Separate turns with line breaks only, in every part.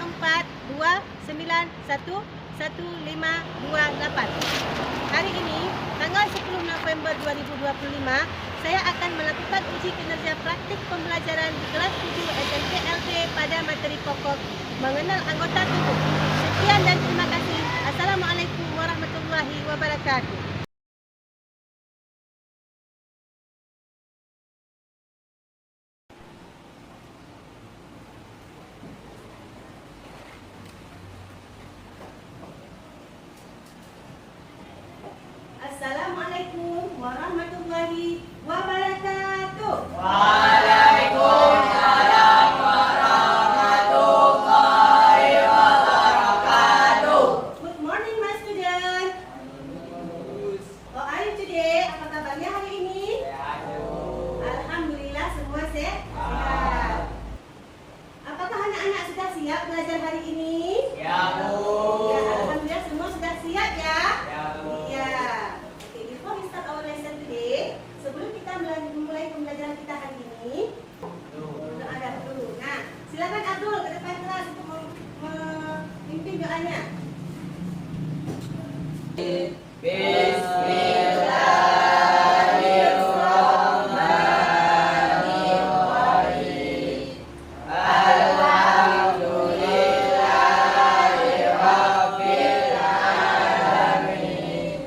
0429111528. Hari ini, tanggal 10 November 2025, saya akan melakukan uji kinerja praktik pembelajaran di kelas 7 SMP LT pada materi pokok mengenal anggota tubuh. Sekian dan terima kasih. Assalamualaikum warahmatullahi wabarakatuh. Assalamualaikum warahmatullahi wabarakatuh.
Waalaikumsalam warahmatullahi wabarakatuh.
Good morning, my student. How are you today? Apa kabarnya hari ini? Alhamdulillah semua sehat. Apakah anak-anak sudah siap belajar hari ini?
Ya, Bu.
Ya, alhamdulillah semua sudah siap ya.
Ya, Bu.
Ya. Okay, before we start our lesson today, sebelum kita memulai pembelajaran kita hari ini, doa dulu. Nah, silakan Abdul ke depan kelas untuk memimpin doanya.
Bismillahirrahmanirrahim. Alhamdulillahirabbil alamin.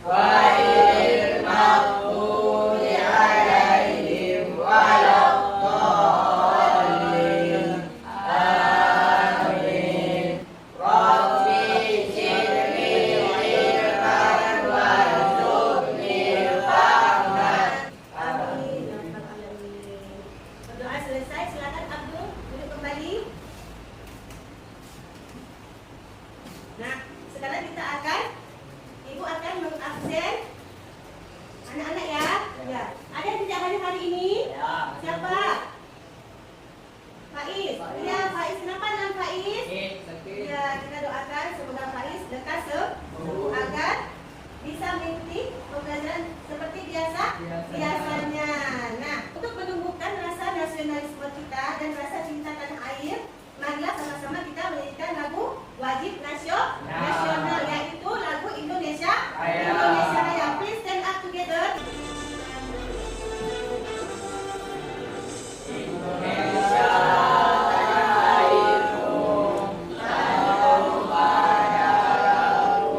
Ghairil maghdubi alaihim waladdallin. Amin. Rabbi zidni ilman warzuqni fahman.
Amin. Ya Rabbal Alamin. Berdoa selesai, silakan Abdul duduk kembali. Nah, sekarang kita akan Ibu akan mengabsen anak-anak ya. Ya. Ada yang tidak hadir hari ini?
Ya.
Siapa? Faiz. Ya, Faiz. Kenapa dengan Faiz? Ya, kita doakan semoga Faiz lekas sembuh agar bisa mengikuti pembelajaran seperti biasanya. Nah, untuk menumbuhkan rasa nasionalisme kita dan rasa cinta tanah air, marilah sama-sama kita menyanyikan lagu wajib nasional, yaitu lagu Indonesia Raya. Please stand up together.
Indonesia airku, tanahku padaku,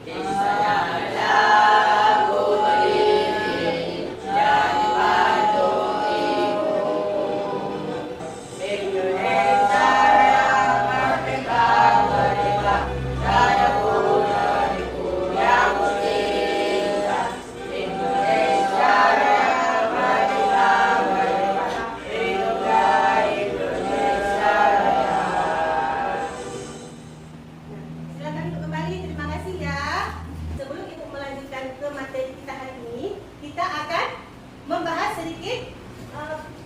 kisahnya lagu ini jadi pandu ibu. Indonesia yang merdeka, dadaku yang cinta. Indonesia yang merdeka, hiduplah Indonesia Raya.
Silakan untuk kembali. Terima kasih ya. Sebelum Ibu melanjutkan ke materi kita hari ini, kita akan membahas sedikit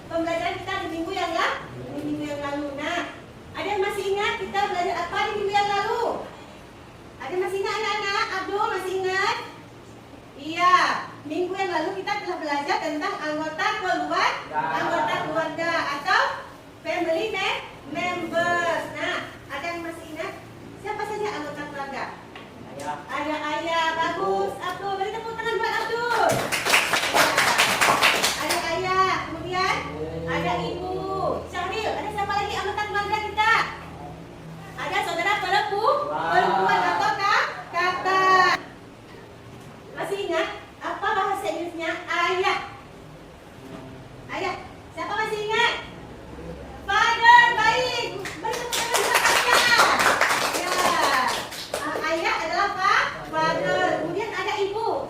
pembelajaran kita di minggu yang lalu. Nah, ada yang masih ingat kita belajar apa di minggu yang lalu? Ada yang masih ingat anak-anak? Abdul masih ingat? Iya, minggu yang lalu kita telah belajar tentang anggota keluarga atau family members. Nah, ada yang masih ingat? Siapa saja anggota keluarga? Ada ayah, bagus. Abdul, beri tepuk tangan buat Abdul. Ada ayah, kemudian ada ibu. Syahril, ada siapa lagi anggota keluarga kita? Ada saudara perempuan atau kakak. Masih ingat apa bahasa Inggrisnya ayah? Ayah, siapa masih ingat? Father, baik. Beri tepuk tangan buat ayah. Ya, ayah adalah father. Kemudian ada ibu.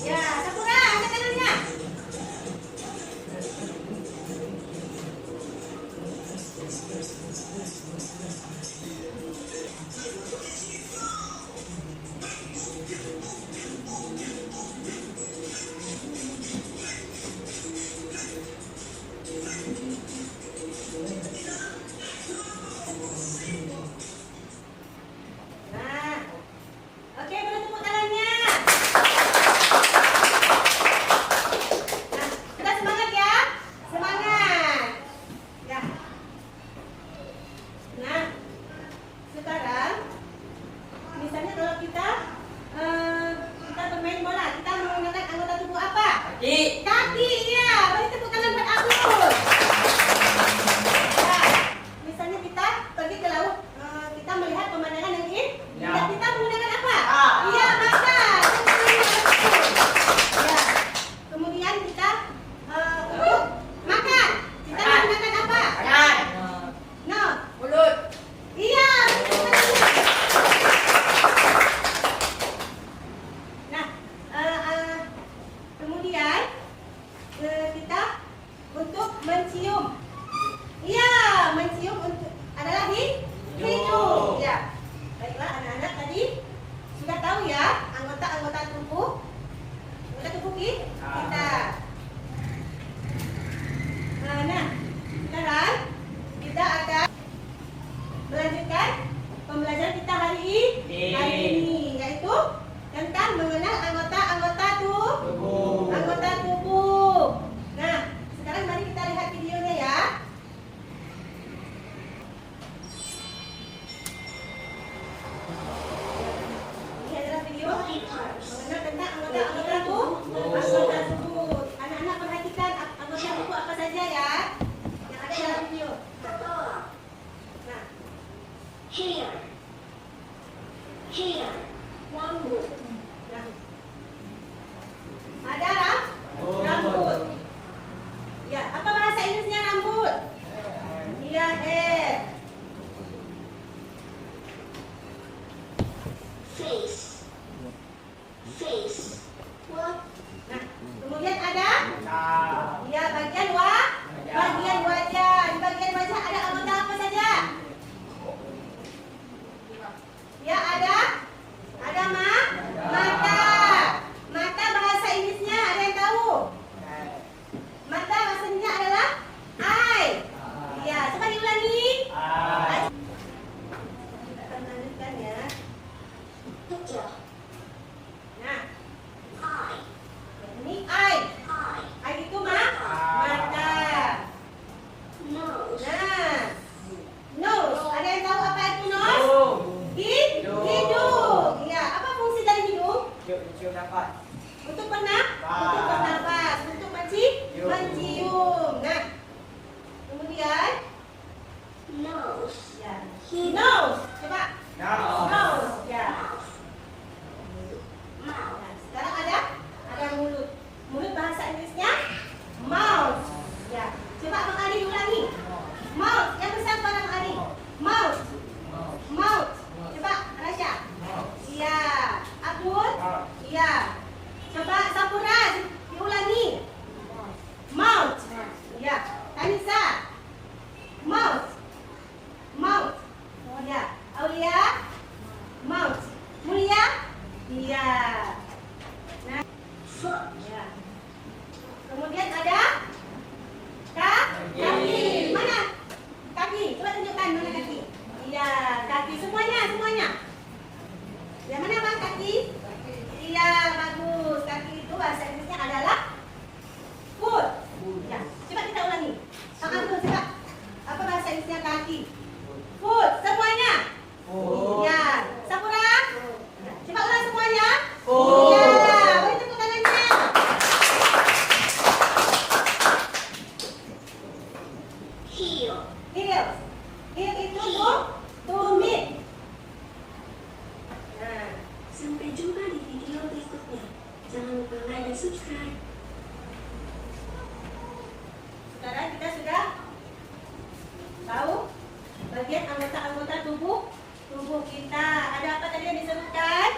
Ya, Sakura, angkat tangannya. Nah, oke, boleh tepuk tangannya. Nah, kita semangat ya, semangat. Ya. Nah, sekarang misalnya kalau kita bermain bola, kita menggunakan anggota tubuh apa?
Kaki.
Kaki, ya. Beri tepuk tangan buat Abdul. Ya, misalnya kita pergi ke laut, kita melihat pemandangan yang indah. Kita menggunakan apa? Iya, mata. Ya. Kemudian kita untuk makan. Kita menggunakan apa?
Tangan.
No.
Mulut.
Iya. Nah, kemudian kita untuk mencium. Iya, mencium untuk adalah hidung. Ya. Baiklah anak-anak tadi sudah tahu ya anggota-anggota tubuh kita. Nah, sekarang kita akan melanjutkan pembelajaran kita hari ini, yaitu tentang mengenal anggota tubuh. Nah, sekarang mari kita lihat videonya ya. Ini adalah video mengenal tentang anggota tubuh. Anak-anak perhatikan anggota tubuh apa saja ya yang ada dalam video. Nah,
Here. Rambut.
nah. Ada rambut. Ya, apa bahasa Inggrisnya rambut? Iya, hair.
Face. What?
Nah, kemudian ada
Nah.
ya bagian wajah. Di bagian wajah ada anggota apa saja? Ya, ada mata. Mata bahasa Inggrisnya ada yang tahu? Mata bahasa Inggrisnya adalah eye. Ya, coba diulangi. Kita akan lanjutkan ya.
Picture.
Nah,
Eye.
ini eye.
Eye.
Eye itu mata.
Nose.
Nah, nose. Ada yang tahu apa itu nose?
Hidung.
Hidung. Ya, apa fungsi dari hidung?
Cium nafas.
Untuk bernafas, untuk mencium. Nah, kemudian
Nose.
ya,
Hidung.
nose. Coba
Nah.
nose. Ya.
Mouth.
Nah, sekarang ada mulut. Mulut bahasa Inggrisnya mouth. Ya. Coba Bang Ali ulangi. Mouth. Yang besar pada Bang Ali. Mouth. Mouth. Coba Rasya. Iya. Abdul. Iya. Coba Sapura diulangi. Mouth. Iya. Tanisa. Mouth. Mouth. Ya. Aulia. Mouth. Mulia. Iya. Nah,
Foot.
ya. Kemudian ada kaki. Mana? Kaki. Coba tunjukkan mana kaki. Iya, kaki semuanya. Yang mana Bang kaki? Iya, bagus. Kaki itu bahasa Inggrisnya adalah foot. Ya, coba kita ulangi. Bang Abdul coba. Apa bahasa Inggrisnya kaki? Foot. Semuanya. Iya. Sapura. Coba ulang semuanya. Iya. Beri tepuk tangannya.
Heel.
Heels. Heel itu tumit. Nah,
Sampai jumpa di video berikutnya. Jangan lupa like dan subscribe.
sekarang kita sudah tahu bagian anggota-anggota tubuh kita. Ada apa tadi yang disebutkan?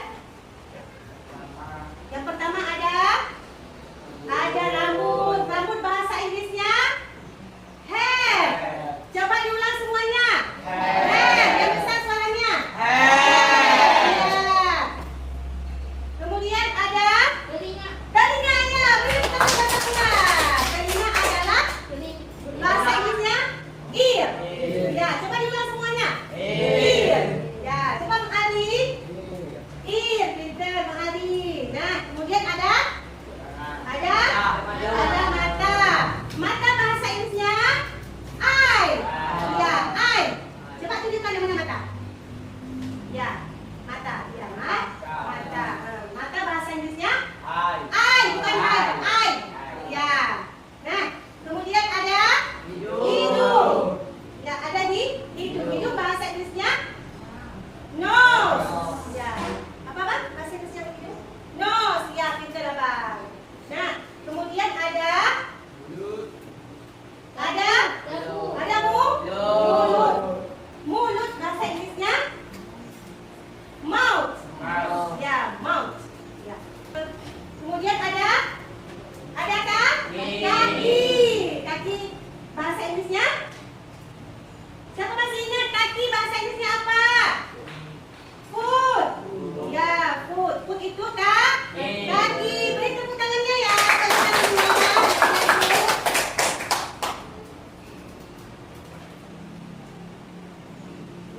itu kaki. Beri tepuk tangannya ya.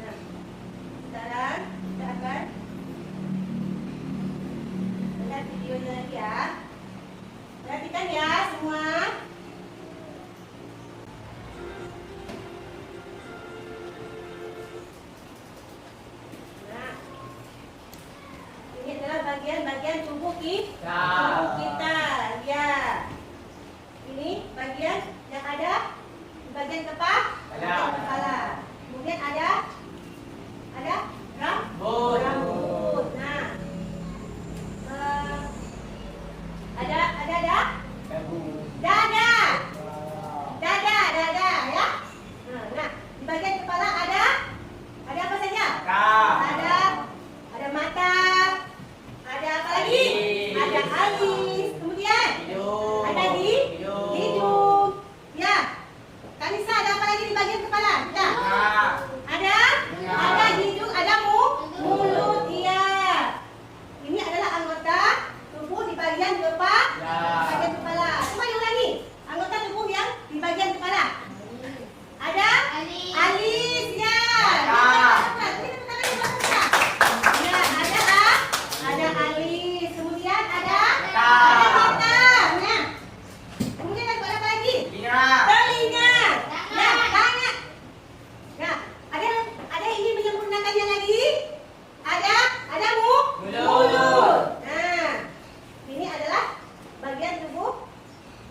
Nah, sekarang kita akan lihat videonya lagi ya. Perhatikan ya semua. Nah, ini adalah bagian-bagian tubuh kita. Ya. Ini bagian yang ada di bagian kepala. Kemudian ada rambut. Nah, ada dada ya. Nah, di bagian kepala ada apa saja? Ada mata, ada apa lagi? Ada alis, kemudian ada di hidung. Ya. Kanisa, ada apa lagi di bagian kepala? Kita. Ada hidung, ada mulut. Iya. Ini adalah anggota tubuh di bagian kepala. Coba diulangi. Anggota tubuh yang di bagian kepala. Ada alis ya. Ya, ada alis. Kemudian ada mata. Nah. Kemudian ada apa lagi? Telinga. Ya, banyak. Nah, ada ini menyempurnakannya lagi. Ada mulut. Nah, ini adalah bagian tubuh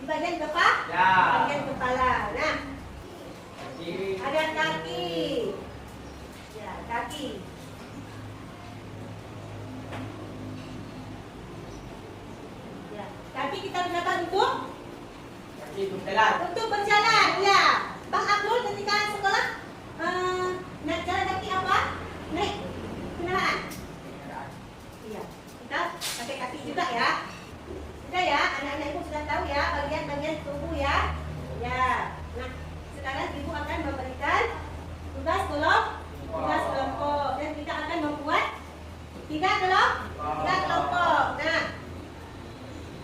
di bagian kepala. Nah, ada kaki. Ya, kaki. Ya, kaki kita gunakan untuk berjalan. Ya, Bang Abdul ketika sekolah naik jalan kaki apa? Naik kendaraan. Iya, kita pakai kaki juga ya. Sudah ya, anak-anak ibu sudah tahu ya bagian-bagian tubuh ya. Ya. Nah, sekarang ibu akan memberikan tugas kelompok dan kita akan membuat tiga kelompok. Nah,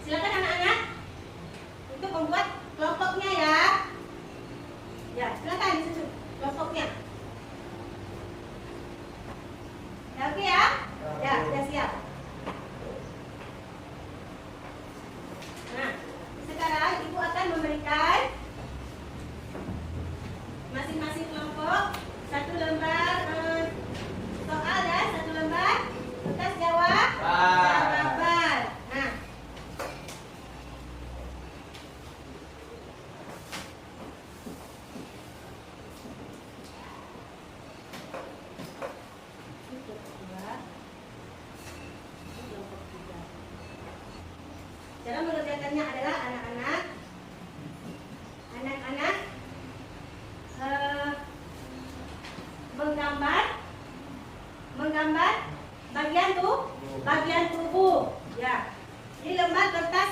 silakan anak-anak untuk membuat kelompoknya ya. Ya, silakan disusun kelompoknya. Ya, oke ya? Ya, sudah siap. Nah, sekarang ibu akan memberikan masing-masing kelompok satu lembar soal dan satu lembar kertas jawaban. Nah, cara mengerjakannya adalah anak-anak menggambar bagian tubuh. Ya, ini lembar kertas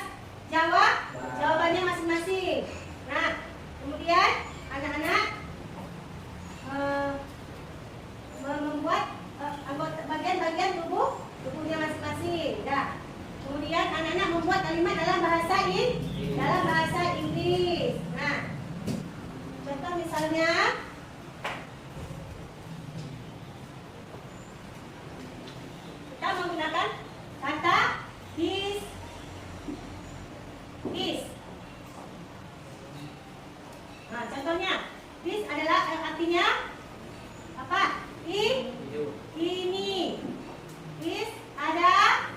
jawabannya masing-masing. Nah, kemudian anak-anak membuat bagian-bagian tubuhnya masing-masing. Nah, kemudian anak-anak membuat kalimat dalam bahasa Inggris. Nah, contoh misalnya kita menggunakan kata his. Nah, contohnya his adalah artinya apa? Ini. His adalah.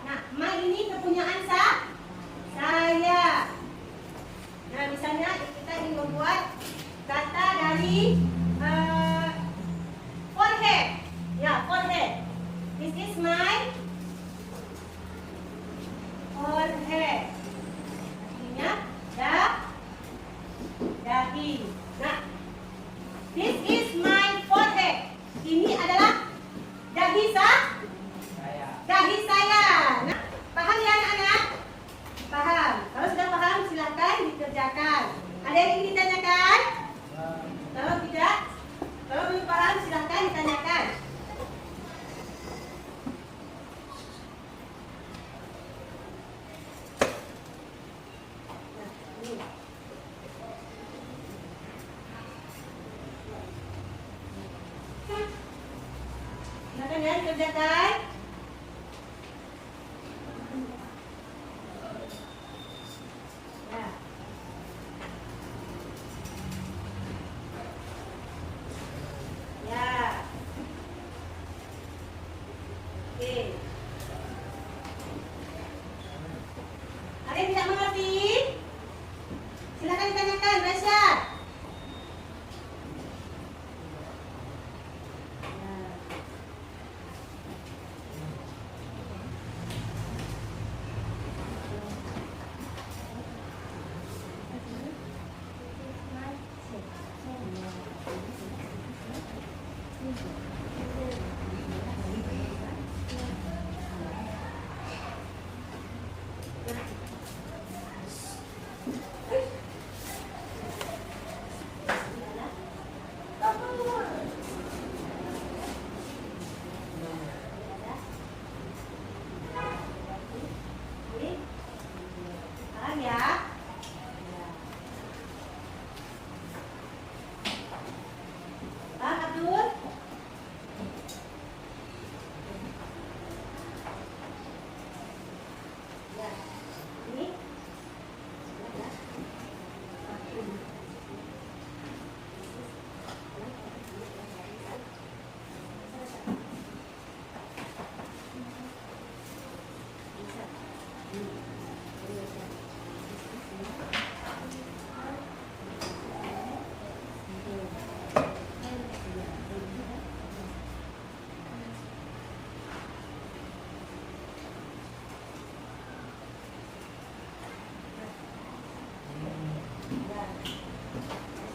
Nah, ma ini kepunyaan saya. Nah, misalnya kita ingin membuat kata dari forehead. Ya, forehead. This is my forehead. Artinya dahi. Nah, this is my forehead. Ini adalah dahi saya. Nah, paham ya anak-anak? Paham. Kalau sudah paham silakan dikerjakan. Ada yang ingin ditanyakan? Kalau tidak, kalau belum paham silakan ditanyakan. Silakan ya dikerjakan. Ya. Ya. Oke. Ada yang tidak mengerti? Silakan ditanyakan, Rasyad. Paham ya? Paham Abdul? Ya. Ini.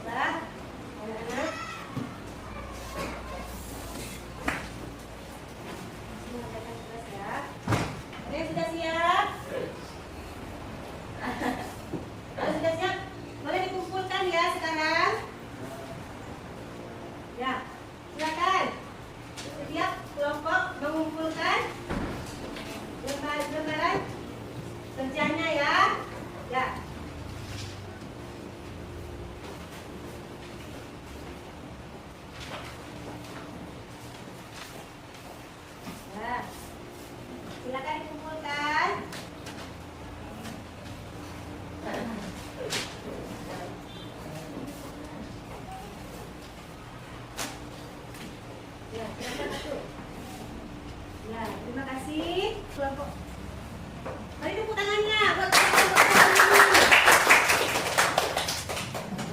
Baiklah, anak-anak. Mengerjakan tugas ya. Ada yang sudah siap? Kalau sudah siap, boleh dikumpulkan ya sekarang. Ya, silakan. Setiap kelompok mengumpulkan lembaran kerjanya ya. Ya. Nah, silakan dikumpulkan. Ya, silakan masuk. Ya, terima kasih kelompok. Mari tepuk tangannya buat kelompok ini.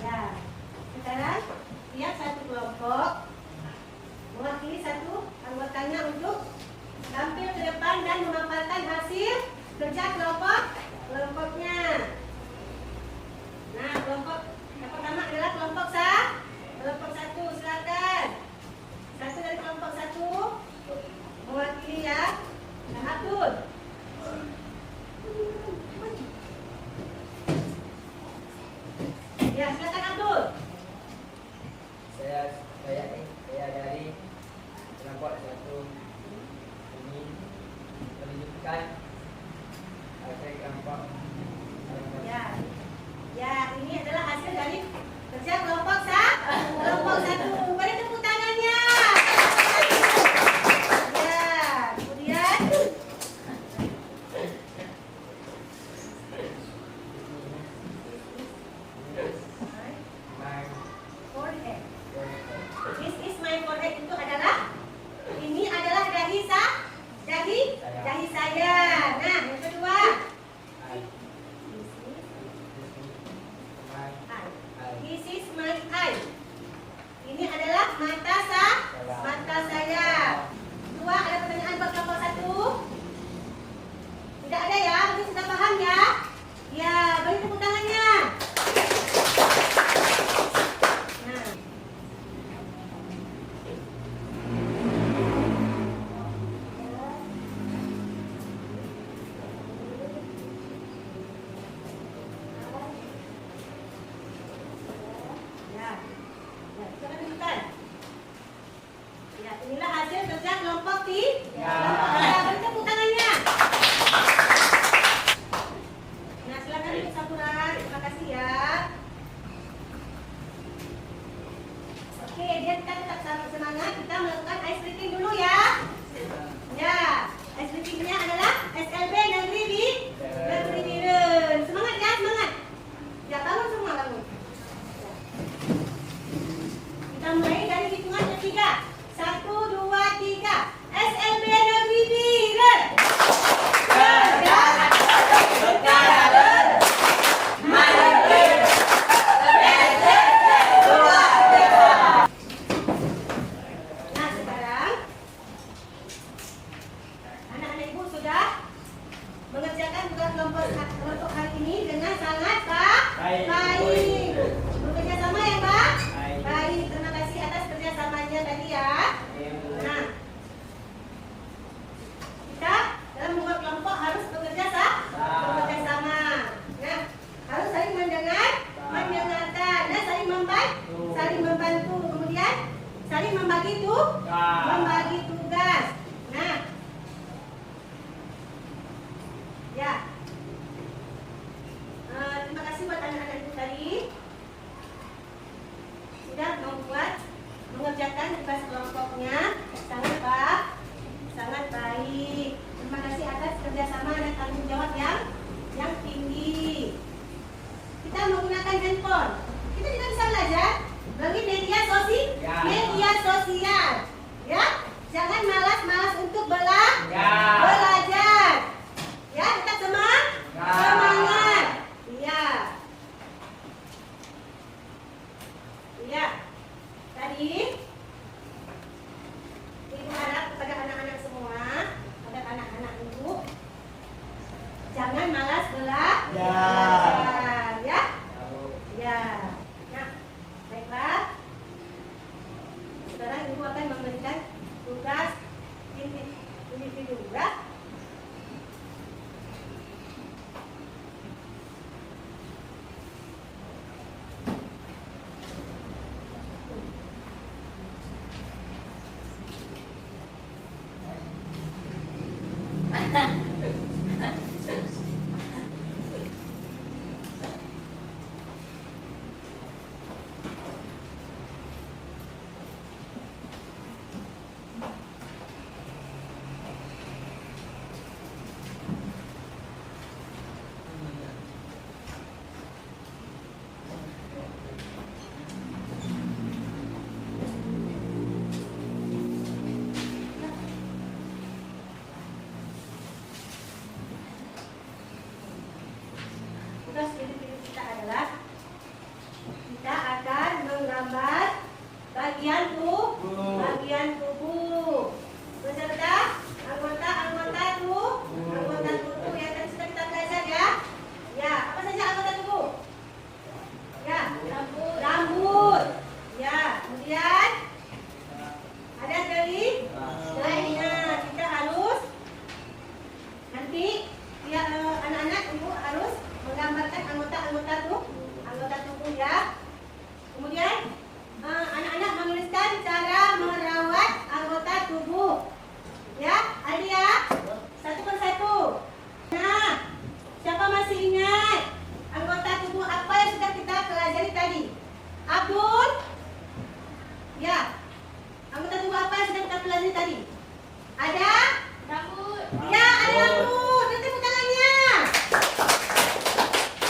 Ya, sekarang tiap satu kelompok mewakili satu anggotanya untuk tampil ke depan dan memaparkan hasil kerja kelompoknya. Nah, kelompok yang pertama adalah kelompok satu. Silakan. Satu dari kelompok satu mewakili ya. Nah, Abdul. Ya, silakan Abdul.
Saya dari kelompok satu ini menunjukkan hasil kelompok.
Ya. Ya, ini adalah hasil dari kerja kelompok satu. Beri tepuk tangannya. Ya, kemudian forehead. This is my forehead itu adalah dahi saya. Tugas video kita adalah kita akan menggambar bagian tubuh beserta anggota tubuh yang tadi sudah kita belajar ya. Ya, apa saja anggota tubuh? Ya, rambut. Ya, kemudian ada telinga. Kita harus nanti ya anak-anak ibu harus menggambarkan anggota tubuh ya. Kemudian anak-anak menuliskan cara merawat anggota tubuh. Ya, ada ya? Satu persatu. Nah, siapa masih ingat anggota tubuh apa yang sudah kita pelajari tadi? Abdul? Ya. Anggota tubuh apa yang sudah kita pelajari tadi? Ada? Rambut. Ya, ada rambut. Kita tepuk tangannya.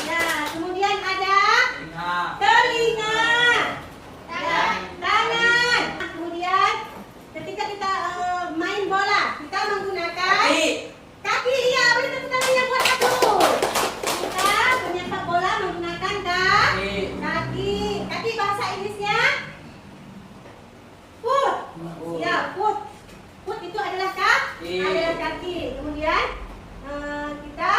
Ya, kemudian ada telinga. Ya, tangan. Kemudian ketika kita main bola, kita menggunakan kaki. Iya, boleh tepuk tangannya buat Abdul. Kita menyepak bola menggunakan kaki. Kaki bahasa Inggrisnya foot. Ya, foot. Foot itu adalah kaki. Kemudian kita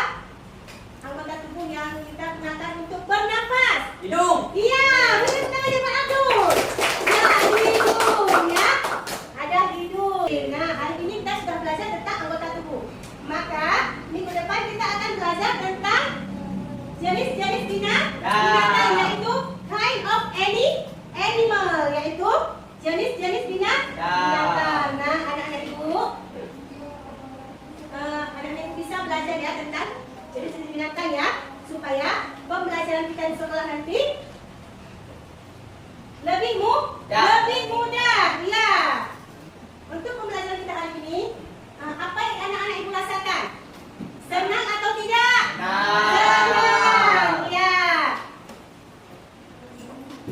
anggota tubuh yang kita gunakan untuk bernafas.
Hidung.
Iya, boleh kita aja Pak Abdul. Ya, hidung ya. Ada hidung. Nah, hari ini kita sudah belajar tentang anggota tubuh. Maka minggu depan kita akan belajar tentang jenis-jenis binatang, yaitu kind of animal, yaitu jenis-jenis binatang. Nah, anak-anak ibu bisa belajar ya tentang jenis-jenis binatang ya, supaya pembelajaran kita di sekolah nanti lebih mudah. Ya. Untuk pembelajaran kita hari ini, apa yang anak-anak ibu rasakan? Senang atau tidak? Senang. Ya.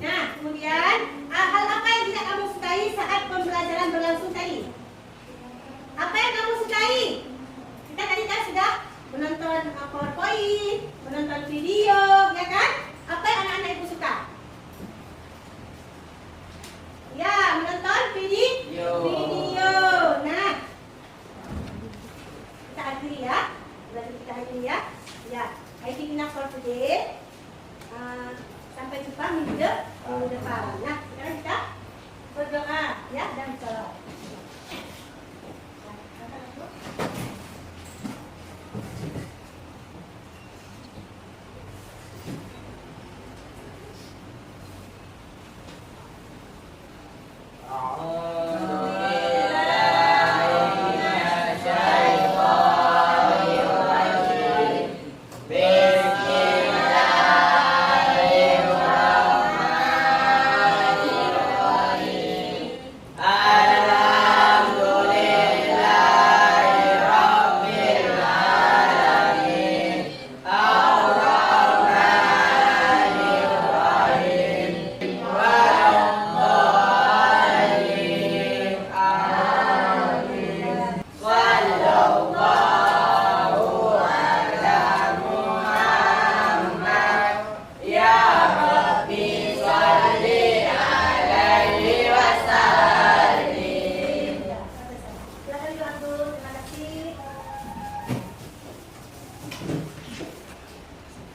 Nah, kemudian hal apa yang tidak kamu sukai saat pembelajaran berlangsung tadi? Apa yang kamu sukai? Kita tadi kan sudah menonton PowerPoint, menonton video, ya kan? Apa yang anak-anak ibu suka? Ya, menonton video. Nah, kita akhiri ya. Belajar kita hari ini ya. Ya, I think enough for today. Sampai jumpa minggu depan. Nah, sekarang kita berdoa ya dan sholat.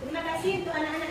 Terima kasih untuk anak-anak